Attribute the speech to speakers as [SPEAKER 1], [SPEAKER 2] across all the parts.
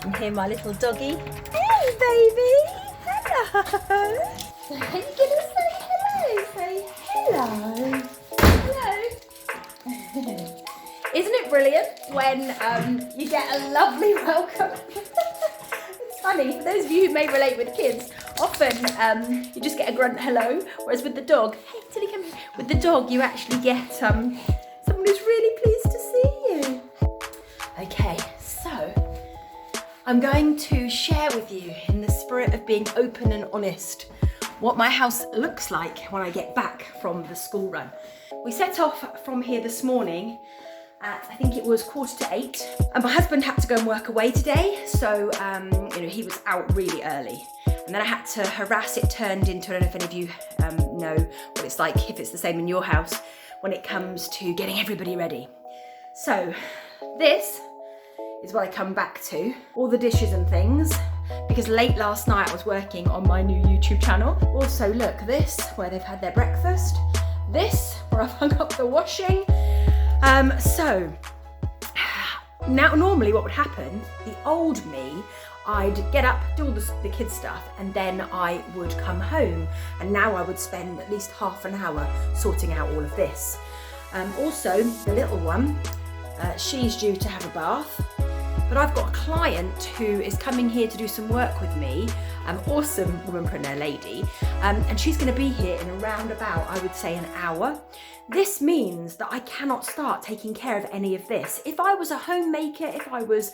[SPEAKER 1] And here my little doggy. Hey baby! Hello! Are you gonna say hello? Say hello! Hello! Isn't it brilliant when you get a lovely welcome? It's funny, for those of you who may relate with kids, often you just get a grunt hello, whereas with the dog, hey Tilly, come here. With the dog you actually get someone who's really pleased to see you. Okay, so I'm going to share with you, in the spirit of being open and honest, what my house looks like when I get back from the school run. We set off from here this morning at, I think it was 7:45, and my husband had to go and work away today, so he was out really early. And then I had to harass. It turned into, I don't know if any of you know what it's like, if it's the same in your house, when it comes to getting everybody ready. So this is what I come back to, all the dishes and things, because late last night I was working on my new YouTube channel. Also look, this, where they've had their breakfast, this, where I've hung up the washing. So now normally what would happen, the old me, I'd get up, do all the kids stuff, and then I would come home, and now I would spend at least half an hour sorting out all of this. Also, the little one, she's due to have a bath, but I've got a client who is coming here to do some work with me, awesome womanpreneur lady, and she's going to be here in around about, I would say, an hour. This means that I cannot start taking care of any of this. If I was a homemaker, if I was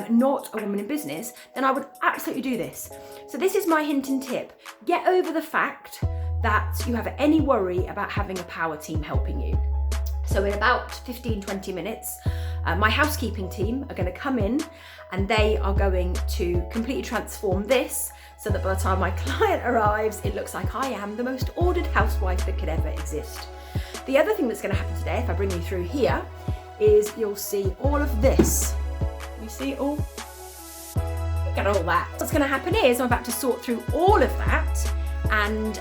[SPEAKER 1] not a woman in business, then I would absolutely do this. So this is my hint and tip. Get over the fact that you have any worry about having a power team helping you. So in about 15-20 minutes, my housekeeping team are going to come in, and they are going to completely transform this so that by the time my client arrives, it looks like I am the most ordered housewife that could ever exist. The other thing that's going to happen today, if I bring you through here, is you'll see all of this. You see it all? Look at all that. What's going to happen is I'm about to sort through all of that, and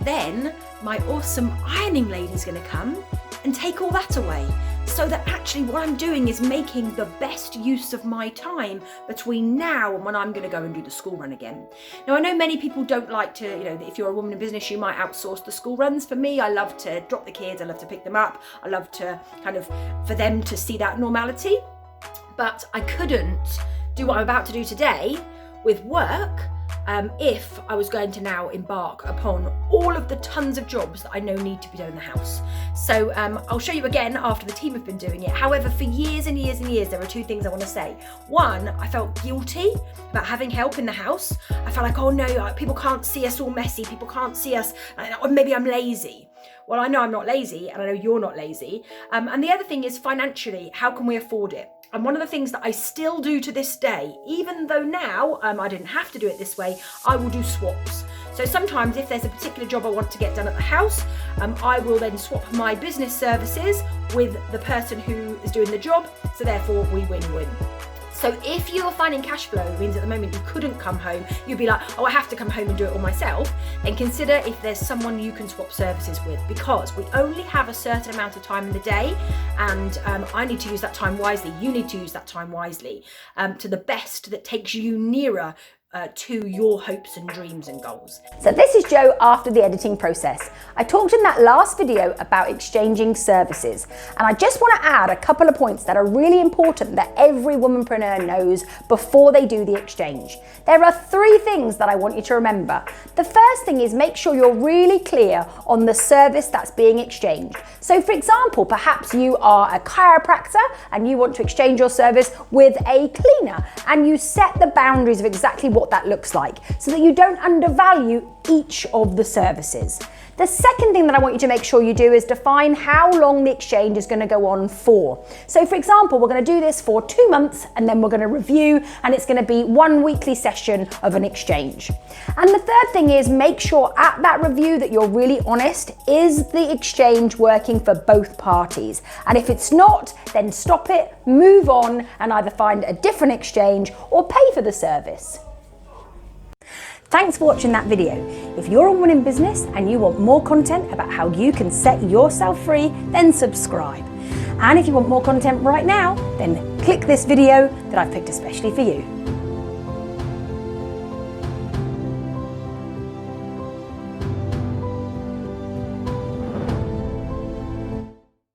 [SPEAKER 1] then my awesome ironing lady is going to come and take all that away. So that actually what I'm doing is making the best use of my time between now and when I'm going to go and do the school run again. Now, I know many people don't like to, if you're a woman in business, you might outsource the school runs. For me, I love to drop the kids, I love to pick them up, I love to for them to see that normality. But I couldn't do what I'm about to do today with work if I was going to now embark upon all of the tons of jobs that I know need to be done in the house. So I'll show you again after the team have been doing it. However, for years and years and years, there are two things I want to say. One, I felt guilty about having help in the house. I felt like, oh no, people can't see us all messy, people can't see us, or maybe I'm lazy. Well, I know I'm not lazy, and I know you're not lazy. And the other thing is financially, how can we afford it? And one of the things that I still do to this day, even though now I didn't have to do it this way, I will do swaps. So sometimes if there's a particular job I want to get done at the house, I will then swap my business services with the person who is doing the job. So therefore we win-win. So if you're finding cash flow means at the moment you couldn't come home, you'd be like, oh, I have to come home and do it all myself, then consider if there's someone you can swap services with, because we only have a certain amount of time in the day, and I need to use that time wisely. You need to use that time wisely to the best that takes you nearer to your hopes and dreams and goals.
[SPEAKER 2] So this is Jo after the editing process. I talked in that last video about exchanging services, and I just want to add a couple of points that are really important that every womanpreneur knows before they do the exchange. There are 3 things that I want you to remember. The first thing is make sure you're really clear on the service that's being exchanged. So for example, perhaps you are a chiropractor and you want to exchange your service with a cleaner, and you set the boundaries of exactly what that looks like so that you don't undervalue each of the services. The second thing that I want you to make sure you do is define how long the exchange is going to go on for. So for example, we're going to do this for 2 months, and then we're going to review, and it's going to be 1 weekly session of an exchange. And the third thing is make sure at that review that you're really honest. Is the exchange working for both parties? And if it's not, then stop it, move on, and either find a different exchange or pay for the service. Thanks for watching that video. If you're a woman in business and you want more content about how you can set yourself free, then subscribe. And if you want more content right now, then click this video that I've picked especially for you.